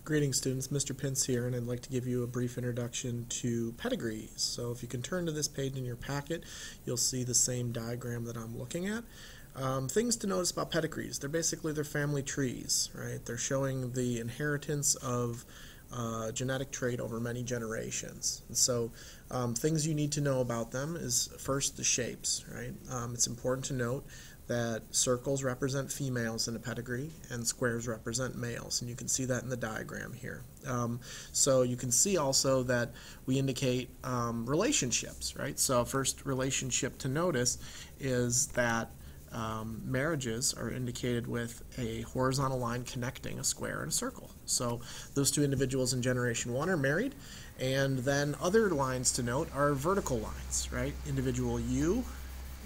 Greetings students, Mr. Pence here, and I'd like to give you a brief introduction to pedigrees. So if you can turn to this page in your packet, you'll see the same diagram that I'm looking at. Things to notice about pedigrees: they're family trees, right? They're showing the inheritance of genetic trait over many generations. And so things you need to know about them is first the shapes, right? It's important to note that circles represent females in a pedigree and squares represent males, and you can see that in the diagram here. So you can see also that we indicate relationships, right? So first relationship to notice is that marriages are indicated with a horizontal line connecting a square and a circle. So those two individuals in generation 1 are married, and then other lines to note are vertical lines, right? Individual U,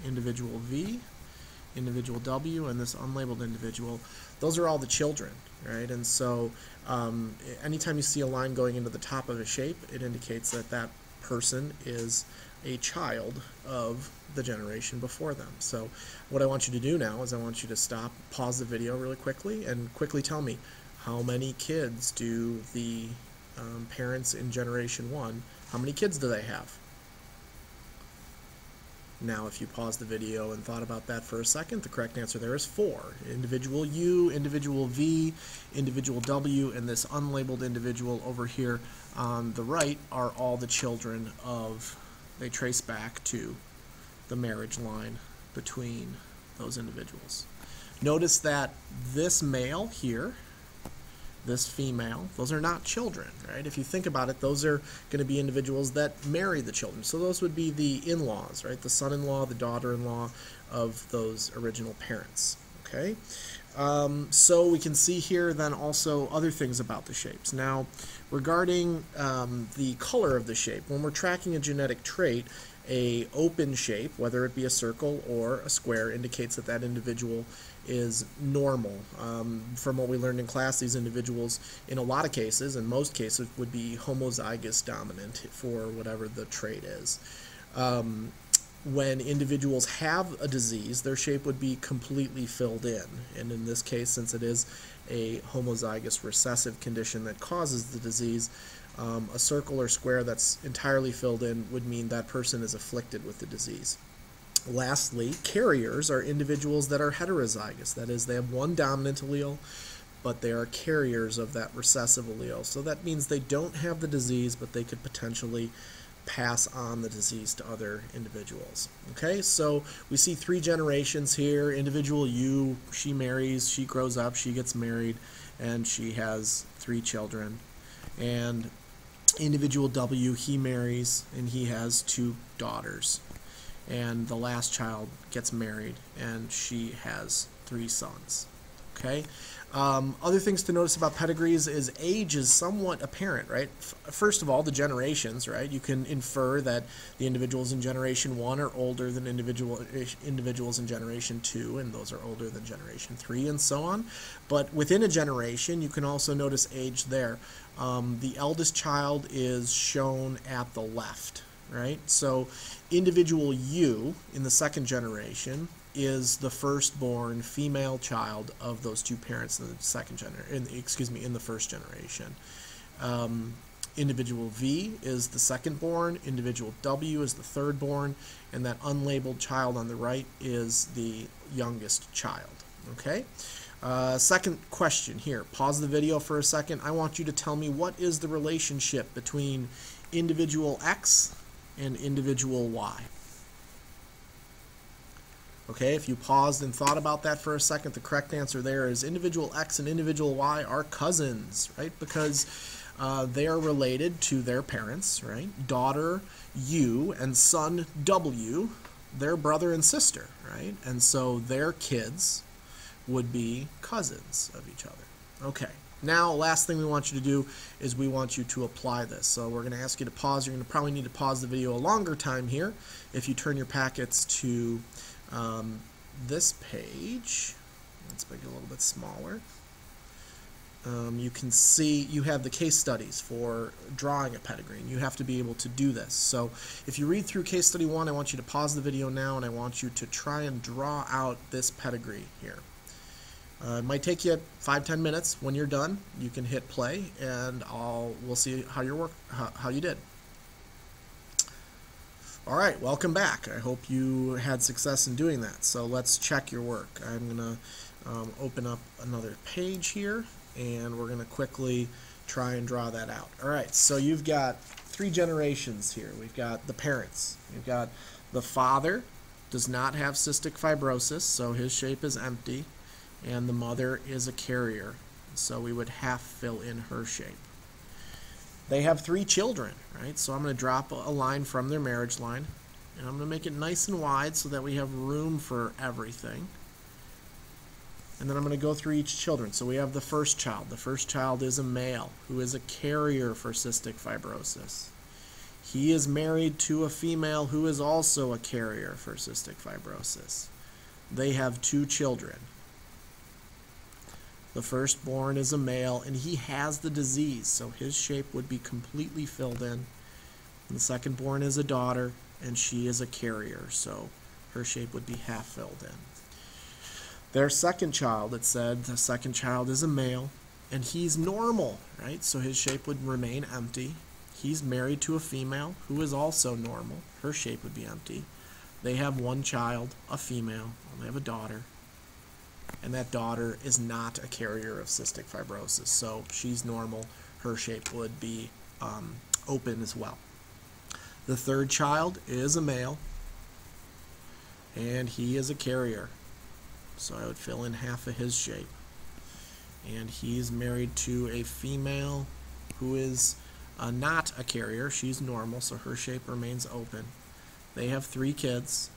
individual V, individual W, and this unlabeled individual. Those are all the children, right? And so anytime you see a line going into the top of a shape, it indicates that that person is a child of the generation before them. So what I want you to do now is I want you to stop, pause the video really quickly, and quickly tell me, how many kids do the parents in generation 1, how many kids do they have? Now, if you pause the video and thought about that for a second, the correct answer there is 4. Individual U, individual V, individual W, and this unlabeled individual over here on the right are all the children of, they trace back to the marriage line between those individuals. Notice that this male here, this female, those are not children, right? If you think about it, those are going to be individuals that marry the children. So those would be the in-laws, right? The son-in-law, the daughter-in-law of those original parents, okay? So we can see here then also other things about the shapes. Now, regarding the color of the shape, when we're tracking a genetic trait, a open shape, whether it be a circle or a square, indicates that that individual is normal. From what we learned in class, these individuals, in a lot of cases, in most cases, would be homozygous dominant for whatever the trait is. When individuals have a disease, their shape would be completely filled in. And in this case, since it is a homozygous recessive condition that causes the disease, a circle or square that's entirely filled in would mean that person is afflicted with the disease. Lastly, carriers are individuals that are heterozygous. That is, they have one dominant allele, but they are carriers of that recessive allele. So that means they don't have the disease, but they could potentially pass on the disease to other individuals. Okay, so we see 3 generations here. Individual U, she marries, she grows up, she gets married, and she has 3 children. And individual W, he marries, and he has 2 daughters. And the last child gets married, and she has 3 sons. Okay. Other things to notice about pedigrees is age is somewhat apparent, right? First of all, the generations, right? You can infer that the individuals in generation 1 are older than individuals in generation 2, and those are older than generation 3, and so on. But within a generation, you can also notice age there. The eldest child is shown at the left, right? So individual U in the 2nd generation is the firstborn female child of those 2 parents in the in the 1st generation. Individual V is the 2nd born, individual W is the 3rd born, and that unlabeled child on the right is the youngest child. Okay? Second question here. Pause the video for a second. I want you to tell me, what is the relationship between individual X and individual Y? Okay, if you paused and thought about that for a second, the correct answer there is individual X and individual Y are cousins, right? Because they are related to their parents, right? Daughter U and son W, they're brother and sister, right? And so their kids would be cousins of each other. Okay, now last thing we want you to do is we want you to apply this. So we're going to ask you to pause. You're going to probably need to pause the video a longer time here. If you turn your packets to this page, let's make it a little bit smaller. You can see you have the case studies for drawing a pedigree, and you have to be able to do this. So if you read through case study 1, I want you to pause the video now, and I want you to try and draw out this pedigree here. It might take you 5-10 minutes. When you're done, you can hit play, and we'll see how you did. All right, welcome back. I hope you had success in doing that. So let's check your work. I'm going to open up another page here, and we're going to quickly try and draw that out. All right, so you've got 3 generations here. We've got the parents. You've got the father does not have cystic fibrosis, so his shape is empty, and the mother is a carrier, so we would half fill in her shape. They have 3 children, right? So I'm going to drop a line from their marriage line, and I'm going to make it nice and wide so that we have room for everything. And then I'm going to go through each children. So we have the first child. The first child is a male who is a carrier for cystic fibrosis. He is married to a female who is also a carrier for cystic fibrosis. They have 2 children. The firstborn is a male, and he has the disease, so his shape would be completely filled in. And the secondborn is a daughter, and she is a carrier, so her shape would be half filled in. Their second child, it said, the second child is a male, and he's normal, right? So his shape would remain empty. He's married to a female who is also normal. Her shape would be empty. They have 1 child, a female, and they have a daughter. And that daughter is not a carrier of cystic fibrosis, so she's normal. Her shape would be open as well. The third child is a male, and he is a carrier, so I would fill in half of his shape. And he's married to a female who is not a carrier. She's normal, so her shape remains open. They have 3 kids.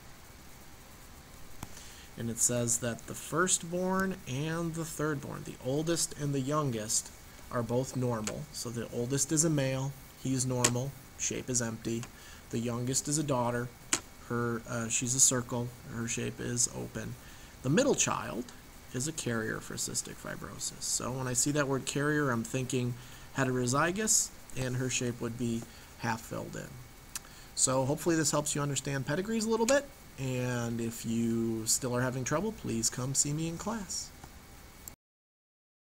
And it says that the firstborn and the thirdborn, the oldest and the youngest, are both normal. So the oldest is a male, he's normal, shape is empty. The youngest is a daughter, she's a circle, her shape is open. The middle child is a carrier for cystic fibrosis. So when I see that word carrier, I'm thinking heterozygous, and her shape would be half filled in. So hopefully this helps you understand pedigrees a little bit. And if you still are having trouble, please come see me in class.